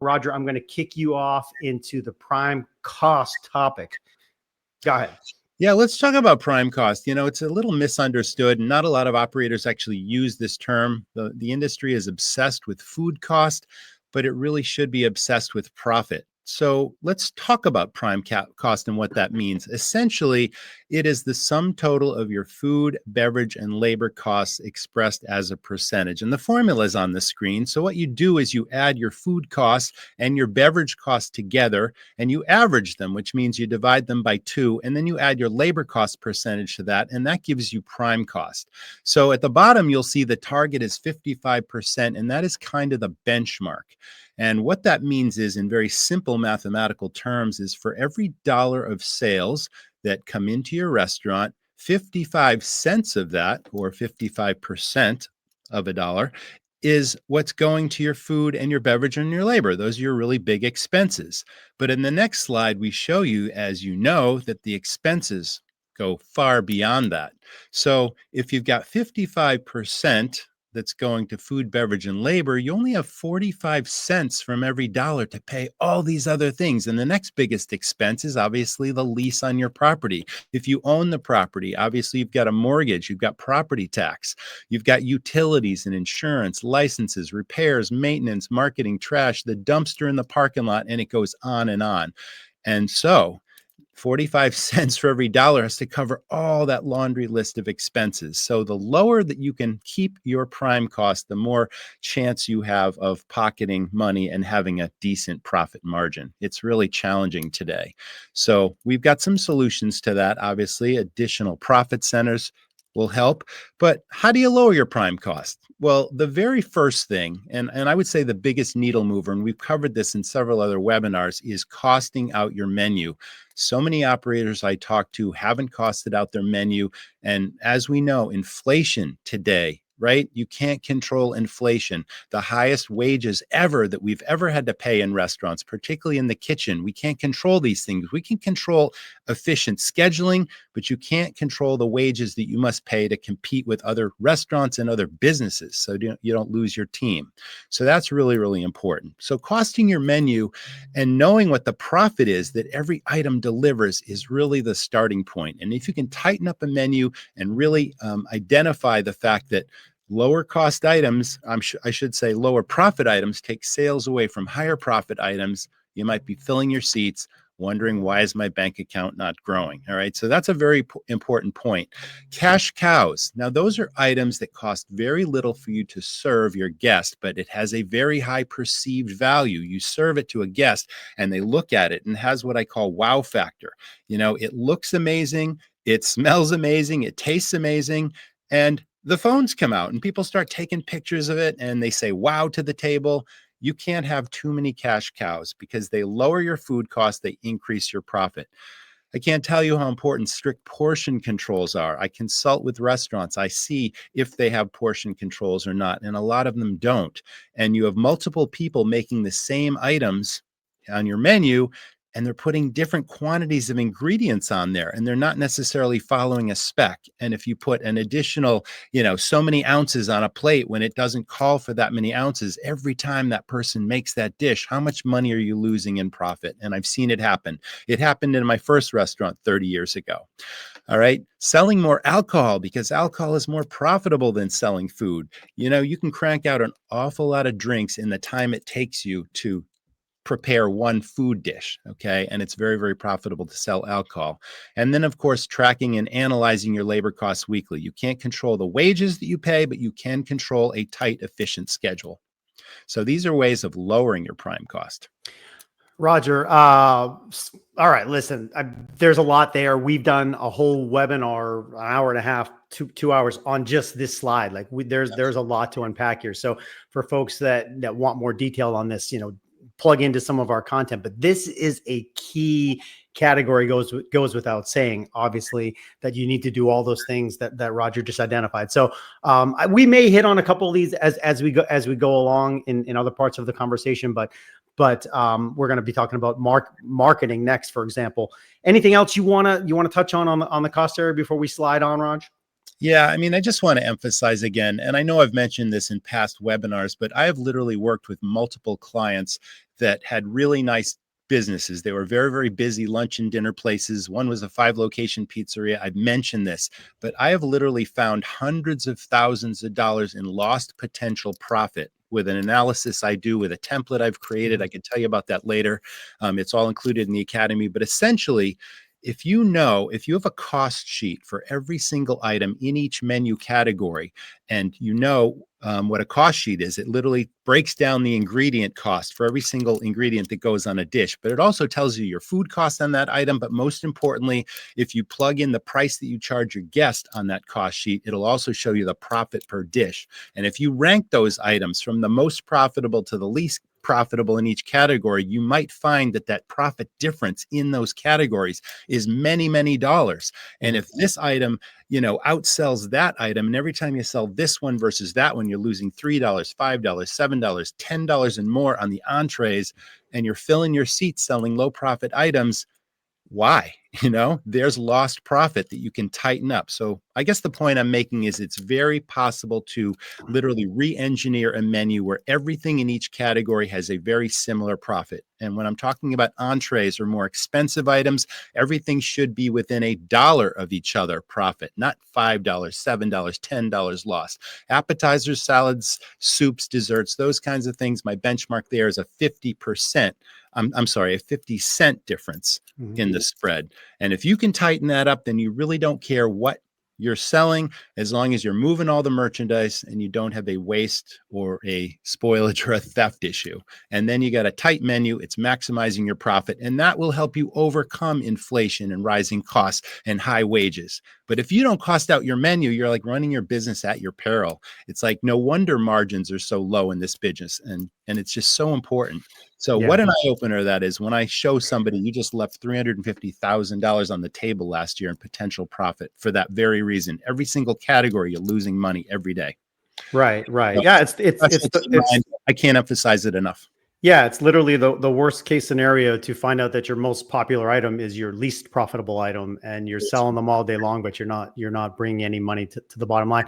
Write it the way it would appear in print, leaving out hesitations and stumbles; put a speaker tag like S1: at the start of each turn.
S1: Roger, I'm going to kick you off into the prime cost topic. Go ahead.
S2: Yeah, let's talk about prime cost. It's a little misunderstood, and not a lot of operators actually use this term. The industry is obsessed with food cost, but it really should be obsessed with profit. So let's talk about prime cost and what that means. Essentially, it is the sum total of your food, beverage, and labor costs expressed as a percentage. And the formula is on the screen. So what you do is you add your food costs and your beverage costs together, and you average them, which means you divide them by 2, and then you add your labor cost percentage to that, and that gives you prime cost. So at the bottom, you'll see the target is 55%, and that is kind of the benchmark. And what that means is, in very simple mathematical terms, is for every dollar of sales that come into your restaurant, 55 cents of that, or 55% of a dollar, is what's going to your food and your beverage and your labor. Those are your really big expenses. But in the next slide, we show you, as you know, that the expenses go far beyond that. So if you've got 55% that's going to food, beverage, and labor, you only have 45 cents from every dollar to pay all these other things. And the next biggest expense is obviously the lease on your property. If you own the property, obviously you've got a mortgage, you've got property tax, you've got utilities and insurance, licenses, repairs, maintenance, marketing, trash, the dumpster in the parking lot, and it goes on and on. And so 45 cents for every dollar has to cover all that laundry list of expenses. So the lower that you can keep your prime cost, the more chance you have of pocketing money and having a decent profit margin. It's really challenging today. So we've got some solutions to that. Obviously, additional profit centers will help. But how do you lower your prime cost? Well, the very first thing, and I would say the biggest needle mover, and we've covered this in several other webinars, is costing out your menu. So many operators I talk to haven't costed out their menu. And as we know, inflation today, right? You can't control inflation. The highest wages ever that we've ever had to pay in restaurants, particularly in the kitchen. We can't control these things. We can control efficient scheduling, but you can't control the wages that you must pay to compete with other restaurants and other businesses, so you don't lose your team. So that's really, really important. So costing your menu and knowing what the profit is that every item delivers is really the starting point. And if you can tighten up a menu and really identify the fact that lower cost items, I should say lower profit items, take sales away from higher profit items, you might be filling your seats, wondering, why is my bank account not growing? All right, so that's a very important point. Cash cows. Now, those are items that cost very little for you to serve your guest, but it has a very high perceived value. You serve it to a guest and they look at it and it has what I call wow factor. It looks amazing, it smells amazing, it tastes amazing, and the phones come out and people start taking pictures of it and they say wow to the table. You can't have too many cash cows because they lower your food costs, they increase your profit. I can't tell you how important strict portion controls are. I consult with restaurants. I see if they have portion controls or not, and a lot of them don't. And you have multiple people making the same items on your menu, and they're putting different quantities of ingredients on there, and they're not necessarily following a spec. And if you put an additional, so many ounces on a plate when it doesn't call for that many ounces, every time that person makes that dish, how much money are you losing in profit? And I've seen it happen. It happened in my first restaurant 30 years ago. All right. Selling more alcohol, because alcohol is more profitable than selling food. You can crank out an awful lot of drinks in the time it takes you to prepare one food dish, okay? And it's very, very profitable to sell alcohol. And then, of course, tracking and analyzing your labor costs weekly. You can't control the wages that you pay, but you can control a tight, efficient schedule. So these are ways of lowering your prime cost.
S1: Roger. All right, listen, there's a lot there. We've done a whole webinar, an hour and a half, 2 hours on just this slide. Like there's a lot to unpack here. So for folks that want more detail on this, plug into some of our content, but this is a key category, goes without saying, obviously, that you need to do all those things that Roger just identified. So we may hit on a couple of these as we go along in other parts of the conversation, but we're going to be talking about marketing next, for example. Anything else you want to touch on the cost area before we slide on, Raj?
S2: Yeah, I just want to emphasize again, and I know I've mentioned this in past webinars, but I have literally worked with multiple clients that had really nice businesses. They were very, very busy lunch and dinner places. One was a 5-location pizzeria. I've mentioned this, but I have literally found hundreds of thousands of dollars in lost potential profit with an analysis I do with a template I've created. I can tell you about that later. It's all included in the academy, but essentially, if you have a cost sheet for every single item in each menu category, and what a cost sheet is, it literally breaks down the ingredient cost for every single ingredient that goes on a dish, but it also tells you your food cost on that item. But most importantly, if you plug in the price that you charge your guest on that cost sheet, it'll also show you the profit per dish. And if you rank those items from the most profitable to the least profitable in each category, you might find that profit difference in those categories is many, many dollars. And if this item, outsells that item, and every time you sell this one versus that one, you're losing $3, $5, $7, $10 and more on the entrees, and you're filling your seats selling low profit items, why? There's lost profit that you can tighten up. So I guess the point I'm making is it's very possible to literally re-engineer a menu where everything in each category has a very similar profit. And when I'm talking about entrees or more expensive items, everything should be within $1 of each other profit, not $5, $7, $10 loss. Appetizers, salads, soups, desserts, those kinds of things, my benchmark there is a 50%. I'm sorry, a 50-cent difference in the spread. And if you can tighten that up, then you really don't care what you're selling, as long as you're moving all the merchandise and you don't have a waste or a spoilage or a theft issue. And then you got a tight menu, it's maximizing your profit, and that will help you overcome inflation and rising costs and high wages. But if you don't cost out your menu, you're like running your business at your peril. It's like, no wonder margins are so low in this business. And it's just so important. So what an eye-opener that is when I show somebody you just left $350,000 on the table last year in potential profit for that very reason. Every single category, you're losing money every day.
S1: Right.
S2: So
S1: Yeah.
S2: I can't emphasize it enough.
S1: Yeah, it's literally the worst case scenario to find out that your most popular item is your least profitable item, and you're selling them all day long, but you're not bringing any money to the bottom line.